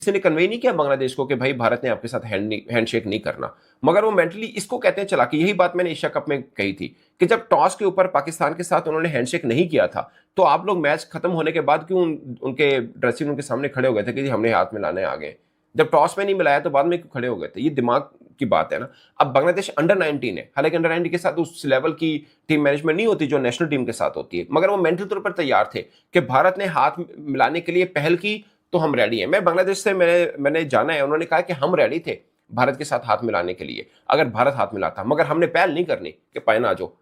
किसी ने कन्वे नहीं किया बांग्लादेश को कि भाई भारत ने आपके साथ हैंडशेक नहीं करना, मगर वो मेंटली इसको कहते हैं चालाकी। यही बात मैंने एशिया कप में कही थी कि जब टॉस के ऊपर पाकिस्तान के साथ उन्होंने हैंडशेक नहीं किया था, तो आप लोग मैच खत्म होने के बाद क्यों उनके ड्रेसिंग रूम के सामने खड़े हो गए थे कि हमने हाथ मिलाने आ गए? जब टॉस में नहीं मिलाया तो बाद में क्यों खड़े हो गए थे? ये दिमाग की बात है ना। अब बांग्लादेश अंडर 19 है, हालांकि अंडर 19 के साथ उस लेवल की टीम मैनेजमेंट नहीं होती जो नेशनल टीम के साथ होती है, मगर वो मेंटल तौर पर तैयार थे कि भारत ने हाथ मिलाने के लिए पहल की तो हम रेडी हैं। मैं बांग्लादेश से मैंने जाना है, उन्होंने कहा कि हम रेडी थे भारत के साथ हाथ मिलाने के लिए अगर भारत हाथ मिलाता, मगर हमने पहल नहीं करनी कि पाए ना जो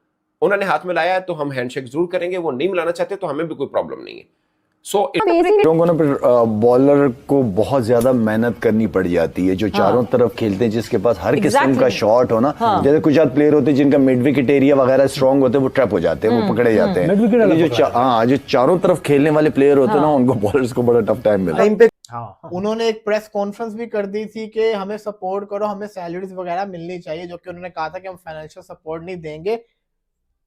उन्होंने हाथ मिलाया है तो हम हैंडशेक जरूर करेंगे, वो नहीं मिलाना चाहते तो हमें भी कोई प्रॉब्लम नहीं है। लोगों ने बॉलर को बहुत ज्यादा मेहनत करनी पड़ जाती है, जो चारों तरफ खेलते हैं, जिसके पास हर किस्म का शॉट हो ना। जैसे कुछ प्लेयर होते हैं जिनका मिड विकेट एरिया वगैरह स्ट्रांग होते हैं, वो ट्रैप हो जाते हैं, वो पकड़े जाते हैं। जो चारों तरफ खेलने वाले प्लेयर होते हैं ना, उनको बॉलर्स को बड़ा टफ टाइम मिला। उन्होंने एक प्रेस कॉन्फ्रेंस भी कर दी थी कि हमें सपोर्ट करो, हमें सैलरीज वगैरह मिलनी चाहिए, जो कि उन्होंने कहा था कि हम फाइनेंशियल सपोर्ट नहीं देंगे।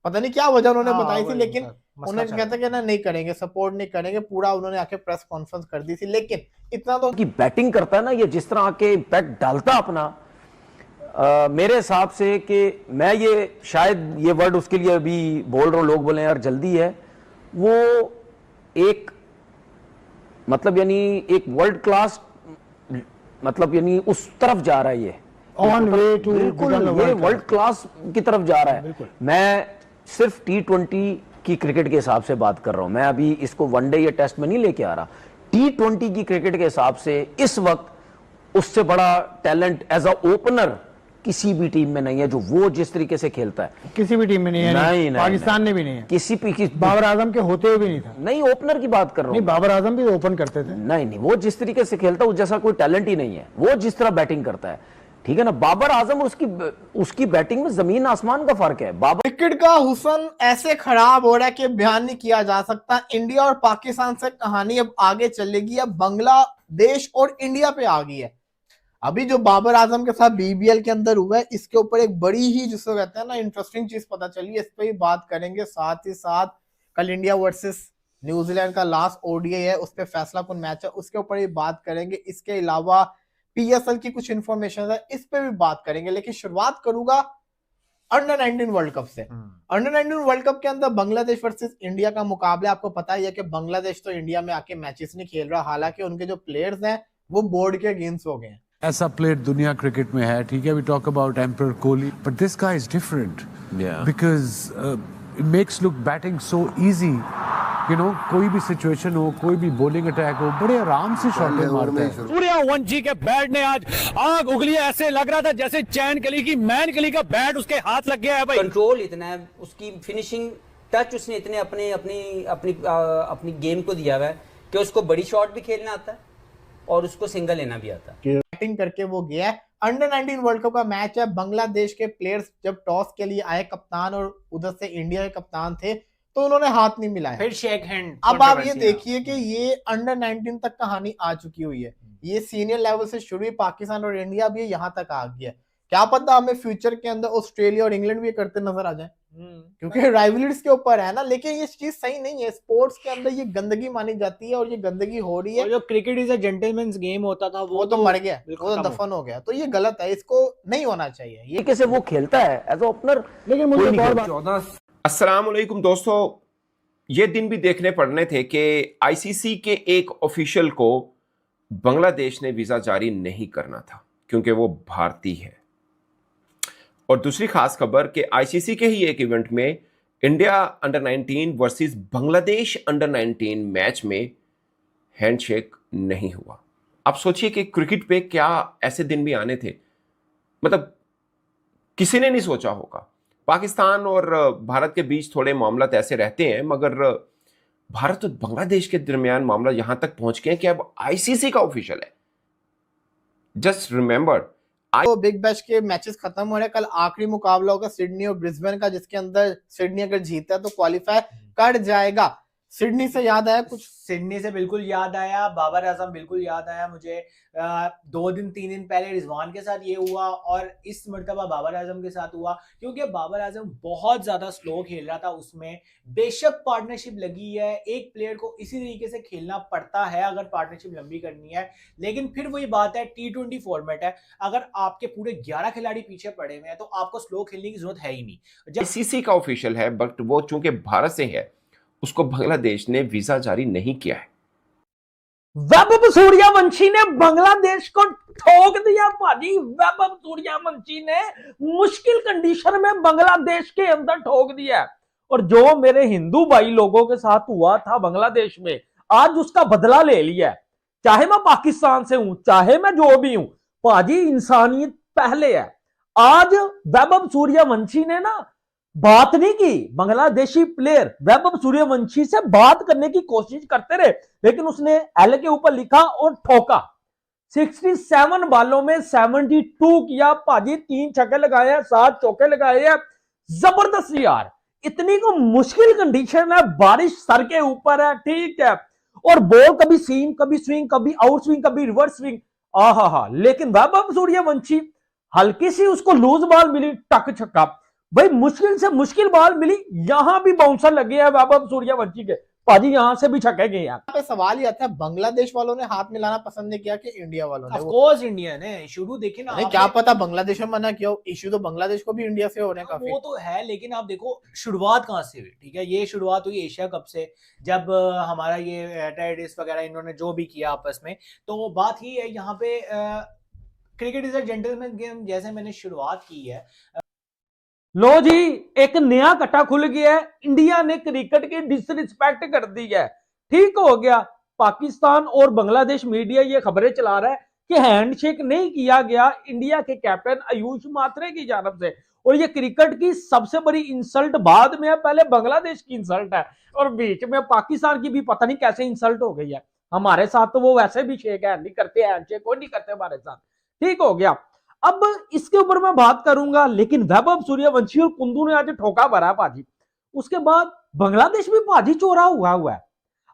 पता नहीं क्या वजह उन्होंने बताई थी, लेकिन उन्होंने कहता कि ना नहीं करेंगे, सपोर्ट नहीं करेंगे, पूरा उन्होंने आके प्रेस कॉन्फ्रेंस कर दी थी। लेकिन इतना तो कि बैटिंग करता है ना, ये जिस तरह आके इम्पैक्ट डालता अपना, मेरे हिसाब से कि मैं ये शायद ये वर्ड उसके लिए अभी बोल रहा हूँ, लोग बोले यार जल्दी है, वो एक मतलब यानी एक वर्ल्ड क्लास मतलब यानी उस तरफ जा रहा है, ये ऑन वे टू ये वर्ल्ड क्लास की तरफ जा रहा है। मैं सिर्फ T20 की क्रिकेट के हिसाब से बात कर रहा हूं, मैं अभी इसको वनडे या टेस्ट में नहीं लेके आ रहा। T20 की क्रिकेट के हिसाब से इस वक्त उससे बड़ा टैलेंट एज अ ओपनर किसी भी टीम में नहीं है, जो वो जिस तरीके से खेलता है किसी भी टीम में नहीं है। नहीं, पाकिस्तान में भी नहीं है, किसी बाबर आजम के होते हुए भी नहीं था। नहीं, ओपनर की बात कर रहा हूँ। नहीं, बाबर आजम भी ओपन करते थे। नहीं, वो जिस तरीके से खेलता है उस जैसा कोई टैलेंट ही नहीं है, वो जिस तरह बैटिंग करता है, ठीक है ना। बाबर आजम उसकी बैटिंग में जमीन आसमान का फर्क है। बाबर क्रिकेट का हुस्न ऐसे खराब हो रहा है कि बयान नहीं किया जा सकता। इंडिया और पाकिस्तान से कहानी अब आगे चलेगी, अब बांग्लादेश और इंडिया पे आ गई है। अभी जो बाबर आजम के साथ BBL के अंदर हुआ है, इसके ऊपर एक बड़ी ही जिसको कहते हैं ना इंटरेस्टिंग चीज पता चली है, इस पर ही बात करेंगे। साथ ही साथ कल इंडिया वर्सेस न्यूजीलैंड का लास्ट ODI है, उस पर फैसला कुन मैच है, उसके ऊपर ही बात करेंगे। इसके अलावा PSL की कुछ इंफॉर्मेशन है, इस पे भी बात करेंगे। लेकिन शुरुआत करूंगा अंडर 19 वर्ल्ड कप से। अंडर 19 वर्ल्ड कप के अंदर बांग्लादेश वर्सेस इंडिया का मुकाबला, आपको पता ही है कि बांग्लादेश तो इंडिया में आके मैचेस नहीं खेल रहा, हालांकि उनके जो प्लेयर्स हैं वो बोर्ड के अगेंस्ट हो गए हैं। ऐसा प्लेयर दुनिया क्रिकेट में है, ठीक है, we talk about emperor Kohli, but this guy is different because it makes look batting so easy, you know, कोई भी सिचुएशन हो, कोई भी बॉलिंग अटैक हो, बड़े आराम से शॉटें मारता है। सूर्यवंशी के बैट ने आज आग उगली, ऐसे लग रहा था जैसे चैन कली की मैन कली का बैट उसके हाथ लग गया है भाई। कंट्रोल इतना है, उसकी फिनिशिंग टच उसने इतने अपनी गेम को दिया हुआ है कि उसको बड़ी शॉट भी खेलना आता है और उसको सिंगल लेना भी आता है। बैटिंग करके वो गया है। अंडर 19 वर्ल्ड कप का मैच है। बांग्लादेश के प्लेयर्स जब टॉस के लिए आए, कप्तान और उधर से इंडिया के कप्तान थे, तो उन्होंने हाथ नहीं मिलाया, फिर शेक हैंड। अब आप ये देखिए कि ये अंडर 19 तक कहानी आ चुकी हुई है। ये सीनियर लेवल से शुरू हुई, पाकिस्तान और इंडिया भी यहाँ तक आ गया। क्या पता हमें फ्यूचर के अंदर ऑस्ट्रेलिया और इंग्लैंड भी करते नजर आ जाए, क्योंकि राइवलरीज के ऊपर है ना। लेकिन ये चीज सही नहीं है, स्पोर्ट्स के अंदर ये गंदगी मानी जाती है और ये गंदगी हो रही है। जो cricket is a gentleman's game होता था वो तो मर गया, वो तो दफन हो गया, तो ये गलत है, इसको नहीं होना चाहिए। ये कैसे वो खेलता है एज ओपनर। लेकिन मुझे अस्सलाम वालेकुम दोस्तों, ये दिन भी देखने पड़ने थे कि ICC के एक ऑफिशियल को बांग्लादेश ने वीजा जारी नहीं करना था क्योंकि वो भारतीय है। और दूसरी खास खबर कि ICC के ही एक इवेंट में India under 19 versus Bangladesh under 19 match में हैंडशेक नहीं हुआ। आप सोचिए कि क्रिकेट पे क्या ऐसे दिन भी आने थे, मतलब किसी ने नहीं सोचा होगा। पाकिस्तान और भारत के बीच थोड़े मामला ऐसे रहते हैं, मगर भारत और बांग्लादेश के दरमियान मामला यहां तक पहुंच गए कि अब ICC का ऑफिशियल है। जस्ट रिमेंबर, तो बिग बैश के मैचेस खत्म हो रहे हैं। कल आखिरी मुकाबला होगा सिडनी और ब्रिस्बेन का, जिसके अंदर सिडनी अगर जीता है तो क्वालिफाई कर जाएगा। सिडनी से याद आया कुछ? सिडनी से बिल्कुल याद आया, बाबर आजम बिल्कुल याद आया मुझे। 2 दिन 3 दिन पहले रिजवान के साथ ये हुआ और इस मर्तबा बाबर आजम के साथ हुआ, क्योंकि बाबर आजम बहुत ज्यादा स्लो खेल रहा था उसमें। बेशक पार्टनरशिप लगी है, एक प्लेयर को इसी तरीके से खेलना पड़ता है अगर पार्टनरशिप लंबी करनी है, लेकिन फिर वही बात है, T20 फॉर्मेट है, अगर आपके पूरे 11 खिलाड़ी पीछे पड़े हुए हैं तो आपको स्लो खेलने की जरूरत है ही नहीं। जब आईसीसी का ऑफिशियल है, बट वो चूंकि भारत से है, उसको बांग्लादेश ने वीजा जारी नहीं किया है। वैभव सूर्यवंशी ने बांग्लादेश को ठोक दिया भाजी। वैभव सूर्यवंशी ने मुश्किल कंडीशन में बांग्लादेश के अंदर ठोक दिया। और जो मेरे हिंदू भाई लोगों के साथ हुआ था बांग्लादेश में, आज उसका बदला ले लिया। चाहे मैं पाकिस्तान से हूं, चाहे मैं जो भी हूं, भाजी इंसानियत पहले है। आज वैभव सूर्यवंशी ने ना बात नहीं की, बांग्लादेशी प्लेयर वैभव सूर्यवंशी से बात करने की कोशिश करते रहे, लेकिन उसने एल के ऊपर लिखा और ठोका। 67 बालों में 72 किया भाजी, 3 छक्के लगाए हैं, 7 चौके लगाए हैं। जबरदस्त यार, इतनी को मुश्किल कंडीशन है, बारिश सर के ऊपर है, ठीक है, और बॉल कभी सीम, कभी स्विंग, कभी आउट स्विंग, कभी रिवर्स स्विंग, आहा। लेकिन वैभव सूर्यवंशी हल्की सी उसको लूज बॉल मिली, टक छक्का। भाई मुश्किल से मुश्किल बॉल मिली, यहां भी बाउंसर लगे हैं वैभव सूर्यवंशी के, भाजी यहां से भी छक्के गए यार। पे सवाल ही आता है, बांग्लादेश वालों ने हाथ मिलाना पसंद नहीं किया कि इंडिया वालों ने? ऑफ कोर्स इंडिया ने शुरू देखे ना, क्या पता बांग्लादेश में मना किया हो, इश्यू तो बांग्लादेश को भी इंडिया से हो रहे हैं काफी। वो तो है, लेकिन आप देखो शुरुआत कहां से हुई, ठीक है, ये शुरुआत हुई एशिया कप से, जब हमारा ये टेररिस्ट वगैरह इन्होंने जो भी किया आपस में। तो बात ही है यहाँ पे, cricket is a gentleman game, जैसे मैंने शुरुआत की है। लो जी, एक नया कट्टा खुल गया है, इंडिया ने क्रिकेट की डिसरिस्पेक्ट कर दी है। ठीक हो गया, पाकिस्तान और बांग्लादेश मीडिया ये खबरें चला रहा है कि हैंडशेक नहीं किया गया इंडिया के कैप्टन आयुष मात्रे की जानब से, और ये क्रिकेट की सबसे बड़ी इंसल्ट बाद में है, पहले बांग्लादेश की इंसल्ट है, और बीच में पाकिस्तान की भी पता नहीं कैसे इंसल्ट हो गई है। हमारे साथ तो वो वैसे भी शेक हैंड नहीं करते, हैंडशेक कोई नहीं करते हमारे साथ। ठीक हो गया, अब इसके ऊपर मैं बात करूंगा, लेकिन वैभव सूर्यवंशी और कुंदू ने आज ठोका भरा भाजी। उसके बाद बांग्लादेश भी भाजी चोरा हुआ है।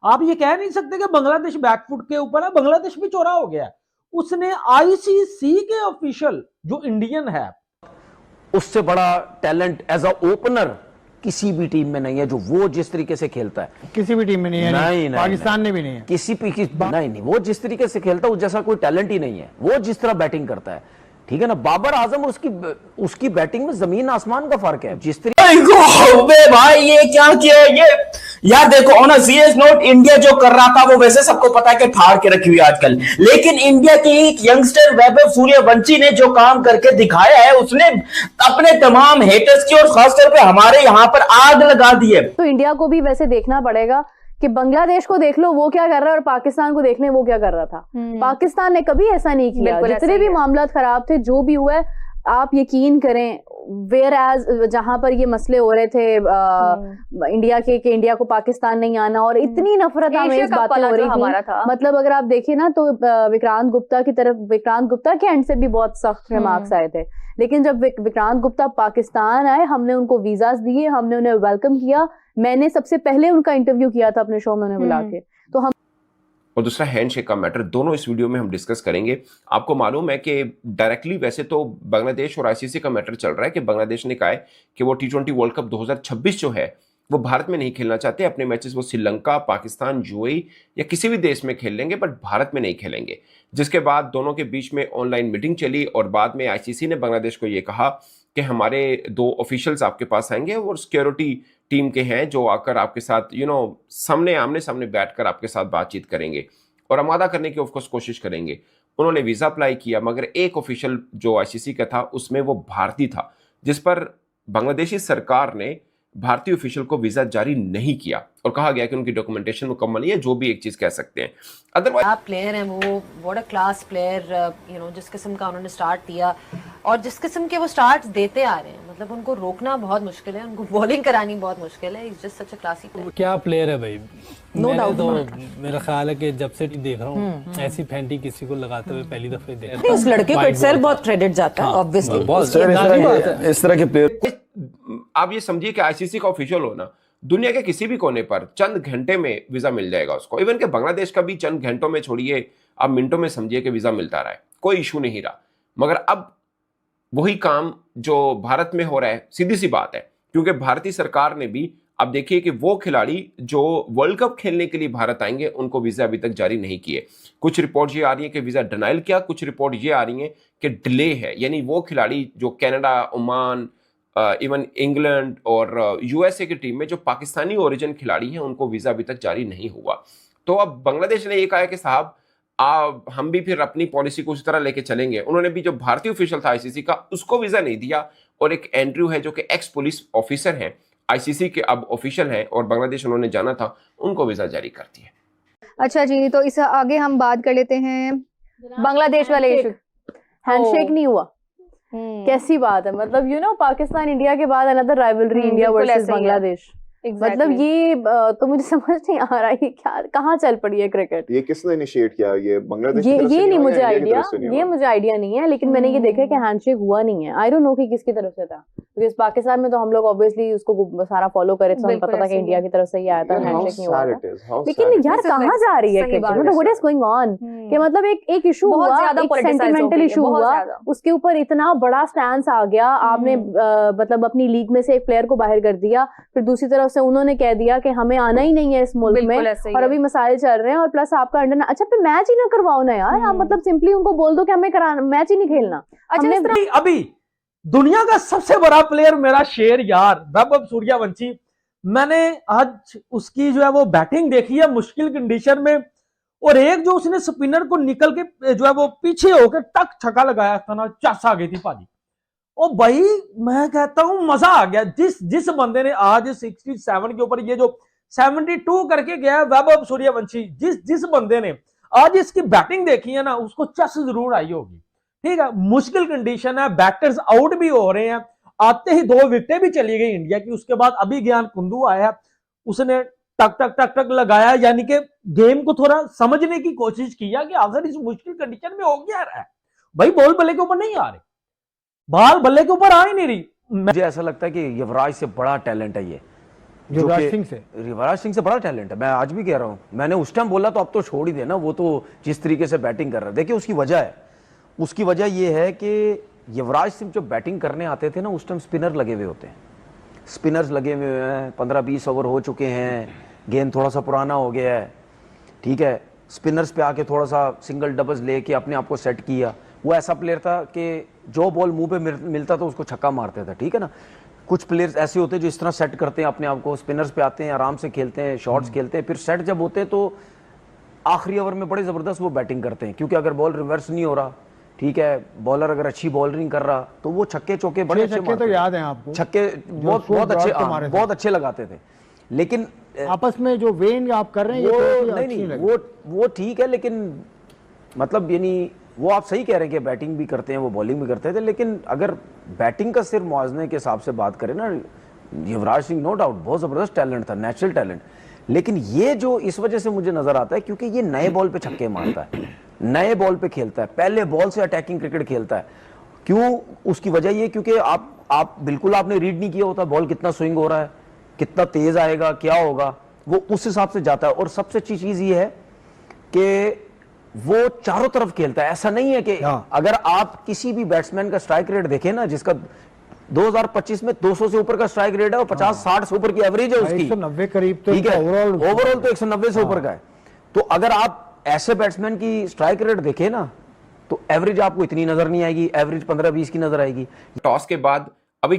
आप ये कह नहीं सकते कि बांग्लादेश बैकफुट के ऊपर है, बांग्लादेश भी चोरा हो गया है। उसने आईसीसी के ऑफिशियल जो इंडियन है, उससे बड़ा टैलेंट एज अ ओपनर किसी भी टीम में नहीं है, जो वो जिस तरीके से खेलता है किसी भी टीम में नहीं है, नहीं, पाकिस्तान में भी नहीं है, किसी नहीं, वो जिस तरीके से खेलता है उस जैसा कोई टैलेंट ही नहीं है। वो जिस तरह बैटिंग करता है, ठीक है ना, बाबर आजम और उसकी बैटिंग में जमीन आसमान का फर्क है। जिस तरीके भाई ये क्या किया ये यार, देखो on a serious note, India जो कर रहा था वो वैसे सबको पता है कि फाड़ के रखी हुई आजकल, लेकिन इंडिया के एक यंगस्टर वैभव सूर्यवंशी ने जो काम करके दिखाया है, उसने अपने तमाम हेटर्स की और खासतौर पे हमारे यहाँ पर आग लगा दी है। तो इंडिया को भी वैसे देखना पड़ेगा कि बांग्लादेश को देख लो वो क्या कर रहा है और पाकिस्तान को देख ले वो क्या कर रहा था। पाकिस्तान ने कभी ऐसा नहीं किया, जितने भी मामला खराब थे, जो भी हुआ है, आप यकीन करें, वेयर एज जहां पर ये मसले हो रहे थे इंडिया के कि इंडिया को पाकिस्तान नहीं आना, और इतनी नफरत आमेज बातें हो रही थी, मतलब अगर आप देखिए ना तो विक्रांत गुप्ता के एंड से भी बहुत सख्त रिमार्क्स आए थे, लेकिन जब विक्रांत गुप्ता पाकिस्तान आए, हमने उनको वीजास दिए, हमने उन्हें वेलकम किया। मैंने सबसे पहले उनका इंटरव्यू किया था अपने शो में उन्हें बुला के। तो हम और दूसरा हैंडशेक का मैटर, दोनों इस वीडियो में हम डिस्कस करेंगे। आपको मालूम है कि डायरेक्टली वैसे तो बांग्लादेश और आईसीसी का मैटर चल रहा है कि बांग्लादेश ने कहा है कि वो T20 वर्ल्ड कप 2026 जो है वो भारत में नहीं खेलना चाहते, अपने मैचेस वो श्रीलंका, पाकिस्तान, यूएई या किसी भी देश में खेल लेंगे, बट भारत में नहीं खेलेंगे। जिसके बाद दोनों के बीच में ऑनलाइन मीटिंग चली और बाद में आईसीसी ने बांग्लादेश को ये कहा कि हमारे 2 ऑफिशियल्स आपके पास आएंगे और सिक्योरिटी टीम के हैं जो आकर आपके साथ आमने सामने बैठकर आपके साथ बातचीत करेंगे और आमादा करने की ऑफकोर्स कोशिश करेंगे। उन्होंने वीजा अप्लाई किया, मगर एक ऑफिशियल जो आईसीसी का था उसमें वो भारतीय था, जिस पर बांग्लादेशी सरकार ने भारतीय ऑफिशियल को वीजा जारी नहीं किया और कहा गया कि उनकी डॉक्यूमेंटेशन मुकम्मल नहीं है, जो भी एक चीज कह सकते हैं। अदरवाइज आप प्लेयर हैं वो, व्हाट अ क्लास प्लेयर, जिस किस्म का उन्होंने स्टार्ट दिया और जिस किस्म के वो स्टार्ट देते आ रहे हैं, मतलब उनको रोकना बहुत मुश्किल है, उनको बॉलिंग करानी बहुत मुश्किल है। Is just such a classy player. क्या प्लेयर है भाई, नो डाउट। तो मेरा ख्याल है कि जब से देख रहा हूँ ऐसी फैंटी किसी को लगाते हुए पहली दफे देख। उस लड़के को इटसेल्फ बहुत क्रेडिट जाता है ऑब्वियसली। इस तरह के प्लेयर, आप ये समझिए कि आईसीसी का ऑफिशियल हो ना, दुनिया के किसी भी कोने पर चंद घंटे में वीजा मिल जाएगा उसको। इवन के बांग्लादेश का भी चंद घंटों में, छोड़िए अब मिनटों में समझिए कि वीजा मिलता रहा है, कोई इशू नहीं रहा। मगर अब वही काम जो भारत में हो रहा है, सीधी सी बात है, क्योंकि भारतीय सरकार ने भी अब देखिए कि वो खिलाड़ी जो वर्ल्ड कप खेलने के लिए भारत आएंगे उनको वीजा अभी तक जारी नहीं किए। कुछ रिपोर्ट ये आ रही है कि वीजा डिनाइल किया, कुछ रिपोर्ट ये आ रही है कि डिले है। यानी वो खिलाड़ी जो कनाडा, ओमान, इवन इंग्लैंड और यूएसए की टीम में जो पाकिस्तानी ओरिजिन खिलाड़ी हैं उनको वीजा अभी तक जारी नहीं हुआ। तो अब बांग्लादेश ने ये कहा है कि साहब हम भी फिर अपनी पॉलिसी को उसी तरह लेके चलेंगे। उन्होंने भी जो भारतीय ऑफिशियल था आईसीसी का, उसको वीजा नहीं दिया। और एक एंड्रयू है जो कि एक्स पुलिस ऑफिसर हैं, आईसीसी के अब ऑफिशियल हैं और बांग्लादेश उन्होंने जाना था, उनको वीजा जारी कर दिया। अच्छा जी, तो इस आगे हम बात कर लेते हैं बांग्लादेश वाले इशू। हैंडशेक नहीं हुआ, कैसी बात है। मतलब पाकिस्तान इंडिया के बाद another rivalry India versus Bangladesh. मतलब ये तो मुझे समझ नहीं आ रहा है क्या, कहाँ चल पड़ी है क्रिकेट। ये किसने इनिशिएट किया? ये बांग्लादेश ये नहीं मुझे आइडिया, ये मुझे आइडिया नहीं है, लेकिन मैंने ये देखा कि हैंडशेक हुआ नहीं है। आई डोंट नो कि किसकी तरफ से था, क्योंकि पाकिस्तान में तो हम लोग ऑब्वियसली उसको सारा फॉलो करे, तो हमें पता था कि इंडिया की तरफ से ही आया था, हैंडशेक नहीं हुआ था। लेकिन यार कहाँ जा रही है cricket, what is going on? कि मतलब एक इशू हुआ, एक सेंटिमेंटल इशू हुआ, उसके ऊपर इतना बड़ा स्टैंड आ गया। आपने मतलब अपनी लीग में से एक प्लेयर को बाहर कर दिया, फिर दूसरी तरफ से उन्होंने कह दिया कि हमें आना ही नहीं है इस मुल्क में, और अभी मसाइल चल रहे हैं, और प्लस आपका अंडर। अच्छा फिर मैच ही ना करवाओ ना यार, आप मतलब सिंपली उनको बोल दो कि हमें मैच ही नहीं खेलना। अच्छा, अभी दुनिया का सबसे बड़ा प्लेयर मेरा शेर यार वैभव सूर्यवंशी, मैंने आज उसकी जो है वो बैटिंग देखी है मुश्किल कंडीशन में, और एक जो उसने स्पिनर को निकल के जो है वो पीछे होकर टक छक्का लगाया था ना, चस आ गई थी भाजी। ओ भाई मैं कहता हूं मजा आ गया। जिस बंदे ने आज 67 के ऊपर ये जो 72 करके गया वैभव सूर्यवंशी, जिस बंदे ने आज इसकी बैटिंग देखी है ना, उसको चस जरूर आई होगी। ठीक है, मुश्किल कंडीशन है, बैटर्स आउट भी हो रहे हैं, आते ही 2 विकेटें भी चली गई इंडिया की। उसके बाद अभी ज्ञान कुंदू आया, उसने टक टक टक टक लगाया, यानी कि गेम को थोड़ा समझने की कोशिश किया कि आखिर इस मुश्किल कंडीशन में हो क्या रहा है। भाई बॉल बल्ले के ऊपर नहीं आ रही, बाल बल्ले के ऊपर आ ही नहीं रही। मुझे ऐसा लगता है कि युवराज से बड़ा टैलेंट है ये, युवराज सिंह से बड़ा टैलेंट है। मैं आज भी कह रहा हूं, मैंने उस टाइम बोला तो अब तो छोड़ ही देना, वो तो जिस तरीके से बैटिंग कर रहा है। देखिए उसकी वजह है, उसकी वजह ये है कि युवराज सिंह जो बैटिंग करने आते थे ना, उस टाइम स्पिनर लगे हुए होते हैं, स्पिनर्स लगे हुए हैं, 15-20 ओवर हो चुके हैं, गेंद थोड़ा सा पुराना हो गया है, ठीक है, स्पिनर्स पे आके थोड़ा सा सिंगल डबल्स लेके अपने आप को सेट किया। वो ऐसा प्लेयर था कि जो बॉल मुंह पे मिलता था उसको छक्का मारता था, ठीक है ना। कुछ प्लेयर्स ऐसे होते हैं जो इस तरह सेट करते हैं अपने आप को, स्पिनर्स पे आते हैं, आराम से खेलते हैं, शॉट्स खेलते हैं, फिर सेट जब होते हैं तो आखिरी ओवर में बड़े जबरदस्त वो बैटिंग करते हैं, क्योंकि अगर बॉल रिवर्स नहीं हो रहा, ठीक है, बॉलर अगर अच्छी बॉलरिंग कर रहा तो वो छक्के चौके बड़े अच्छे मारते, तो याद है आपको, छक्के बहुत अच्छे लगाते थे। लेकिन आपस में जो वेन आप कर रहे हैं वो ठीक है, लेकिन मतलब यानी वो आप सही कह रहे हैं कि बैटिंग भी करते हैं, वो बॉलिंग भी करते थे, लेकिन अगर बैटिंग का सिर्फ मुआवजे के हिसाब से बात करें ना, युवराज सिंह नो डाउट बहुत जबरदस्त टैलेंट था, नेचुरल टैलेंट। लेकिन ये जो इस वजह से मुझे नजर आता है क्योंकि ये नए बॉल पे छक्के मारता है, नए बॉल पे खेलता है, पहले बॉल से अटैकिंग क्रिकेट खेलता है। क्यों? उसकी वजह ये क्योंकि आप बिल्कुल आपने रीड नहीं किया होता बॉल कितना स्विंग हो रहा है, कितना तेज आएगा, क्या होगा, वो उस हिसाब से जाता है। और सबसे अच्छी चीज ये है कि वो चारों तरफ खेलता है। ऐसा नहीं है कि अगर आप किसी भी बैट्समैन का स्ट्राइक रेट देखें ना, जिसका 2025 में 200 से ऊपर का स्ट्राइक रेट है और 50-60 से ऊपर की एवरेज है उसकी, 190 करीब, तो ओवरऑल तो 190 से ऊपर का है। तो अगर आप ऐसे बैट्समैन की स्ट्राइक रेट देखें ना, तो एवरेज आपको इतनी नजर नहीं आएगी, एवरेज 15-20 की नजर आएगी। टॉस के बाद अभी